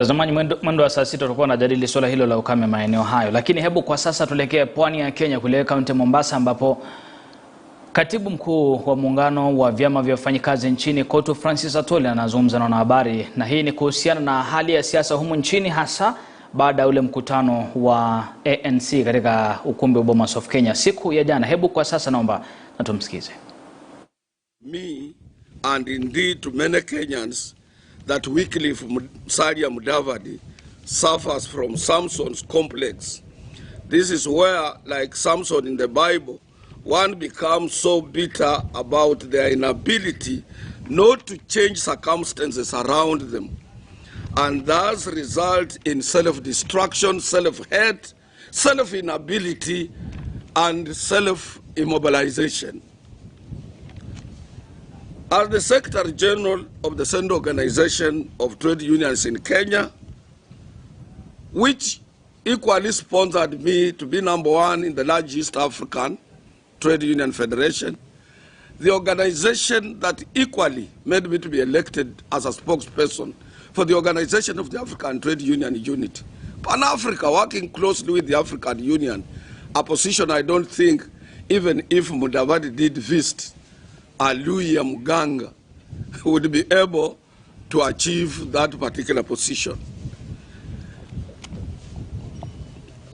Zamani mwendo wa saa 6 tutakuwa tunajadili swala hilo la ukame maeneo hayo, lakini hebu kwa sasa tulekee pwani ya Kenya kule kaunti Mombasa, ambapo katibu mkuu wa muungano wa vyama vya wafanyikazi nchini Kotu Francis Atwoli anazungumza na wanahabari, na hii ni kuhusiana na hali ya siasa humu nchini, hasa baada ya ule mkutano wa ANC katika ukumbi wa Bomas of Kenya siku ya jana. Hebu kwa sasa naomba na tumsikize. Me and indeed to many Kenyans that weekly MUSALIA Mudavadi suffers from Samson's complex. This is where, like Samson in the Bible, one becomes so bitter about their inability not to change circumstances around them, and thus result in self-destruction, self-hate, self-inability, and self-immobilization. As the Secretary General of the Central Organization of Trade Unions in Kenya, which equally sponsored me to be #1 in the large East African Trade Union Federation, the organization that equally made me to be elected as a spokesperson for the Organization of the African Trade Union Unit, Pan-Africa, working closely with the African Union, a position I don't think, even if Mudavadi did visit Aluya Muganga, would be able to achieve that particular position.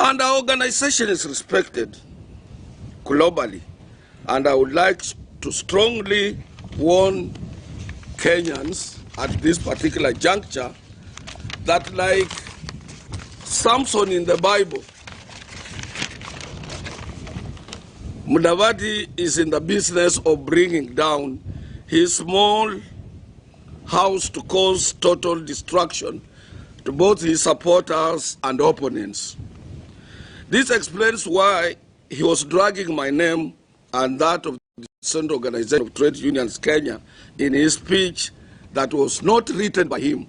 And our organization is respected globally, and I would like to strongly warn Kenyans at this particular juncture that, like Samson in the Bible, Mudavadi is in the business of bringing down his small house to cause total destruction to both his supporters and opponents. This explains why he was dragging my name and that of the Central Organization of Trade Unions Kenya in his speech that was not written by him.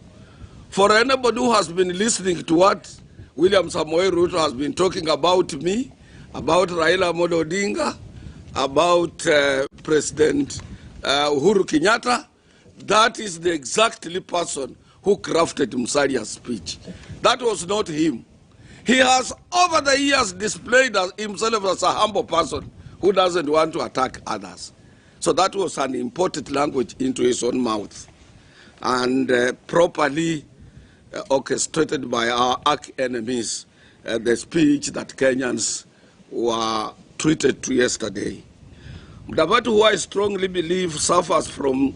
For anybody who has been listening to what William Samoei Ruto has been talking about me, about Raila Amolo Odinga, about President Uhuru Kenyatta, that is the exactly person who crafted MUSALIA's speech. That was not him. He has over the years displayed himself as a humble person who doesn't want to attack others. So that was an imported language into his own mouth, and properly orchestrated by our arch enemies, the speech that Kenyans were treated to yesterday. Mudavadi, who I strongly believe suffers from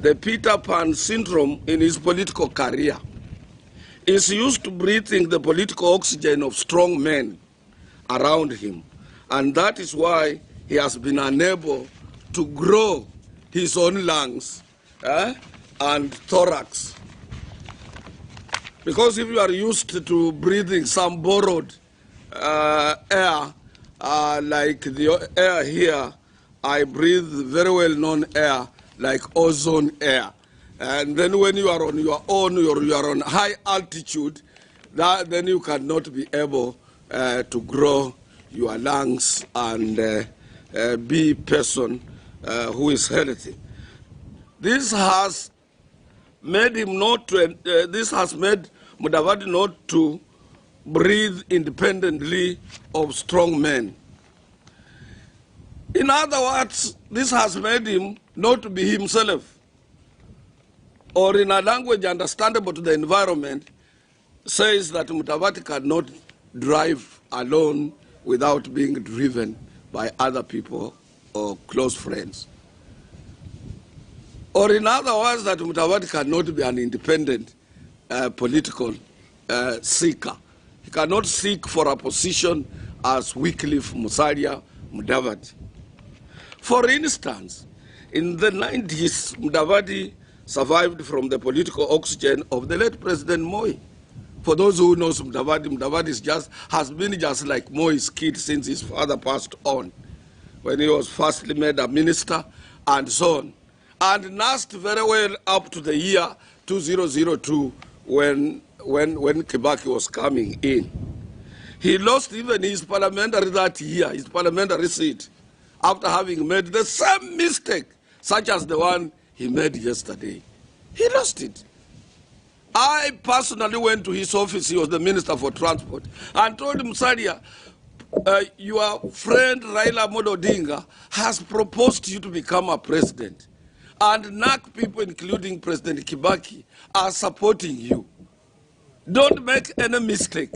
the Peter Pan syndrome in his political career, is used to breathing the political oxygen of strong men around him, and that is why he has been unable to grow his own lungs and thorax. Because if you are used to breathing some borrowed air, like the air here, I breathe very well-known air like ozone air. And then when you are on your own, you are on high altitude, then you cannot be able to grow your lungs and be a person who is healthy. This has made him not to, this has made Mudavadi not to breathe independently of strong men. In other words, this has made him not to be himself, or in a language understandable to the environment, says that Mudavadi cannot drive alone without being driven by other people or close friends. Or in other words, that Mudavadi cannot be an independent political seeker. He cannot seek for a position as Wycliffe MUSALIA Mudavadi. For instance, in the 90s, Mudavadi survived from the political oxygen of the late President Moi. For those who know Mudavadi, Mudavadi has been just like Moi's kid since his father passed on, when he was firstly made a minister and so on, and nursed very well up to the year 2002 when Kibaki was coming in. He lost even his parliamentary that year, his parliamentary seat, after having made the same mistake, such as the one he made yesterday. He lost it. I personally went to his office, he was the Minister for Transport, and told Musalia, your friend Raila Amolo Odinga has proposed you to become a president. And NAC people, including President Kibaki, are supporting you. Don't make any mistake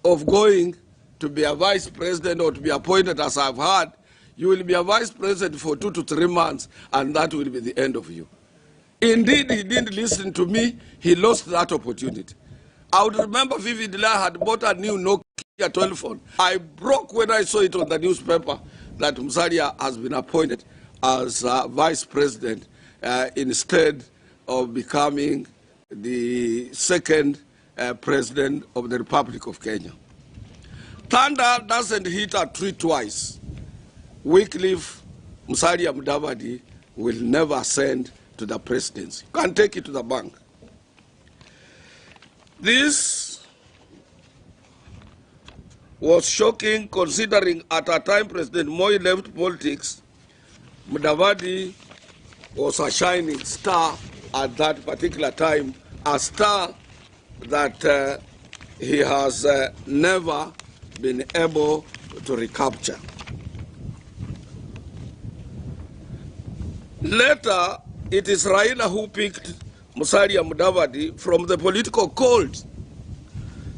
of going to be a vice president or to be appointed as I've heard. You will be a vice president for 2 to 3 months, and that will be the end of you. Indeed, he didn't listen to me. He lost that opportunity. I would remember vividly I had bought a new Nokia telephone. I broke when I saw it on the newspaper that Musalia has been appointed as vice president instead of becoming the second president of the Republic of Kenya. Thunder doesn't hit a tree twice. Wycliffe Musalia Mudavadi will never ascend to the presidency. You can take it to the bank. This was shocking considering at a time President Moi left politics, Mudavadi was a shining star at that particular time, a star that he has never been able to recapture. Later, it is Raila who picked Musalia Mudavadi from the political cold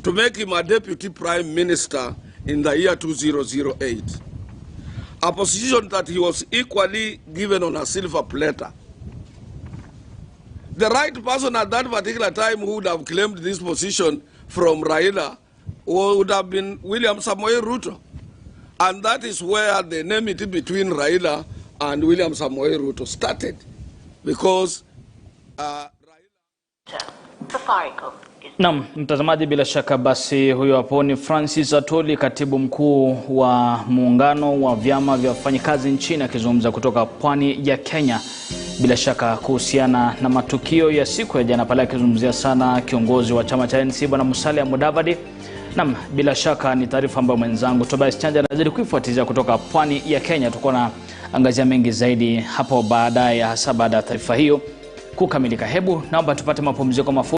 to make him a deputy prime minister in the year 2008, a position that he was equally given on a silver platter. The right person at that particular time who would have claimed this position from Raila would have been William Samoei Ruto. And that is where the enmity between Raila and William Samoei Ruto started, because Naam, mtazamaji, bila shaka basi huyo hapo ni Francis Atwoli, katibu mkuu wa muungano wa vyama vya wafanyikazi nchini, akizungumza kutoka pwani ya Kenya. Bila shaka kuhusiana na matukio ya siku ya jana pale, akizungumzia sana kiongozi wa chama cha ANC bwana Musalia Mudavadi. Naam, bila shaka ni taarifa ambayo mwenzangu Tobias Chanja anazidi kuifuatilia kutoka pwani ya Kenya. Tuko na angazia mengi zaidi hapo baadaye, hasa baada ya taarifa hiyo kukamilika. Hebu naomba tupate mapumziko mafupi.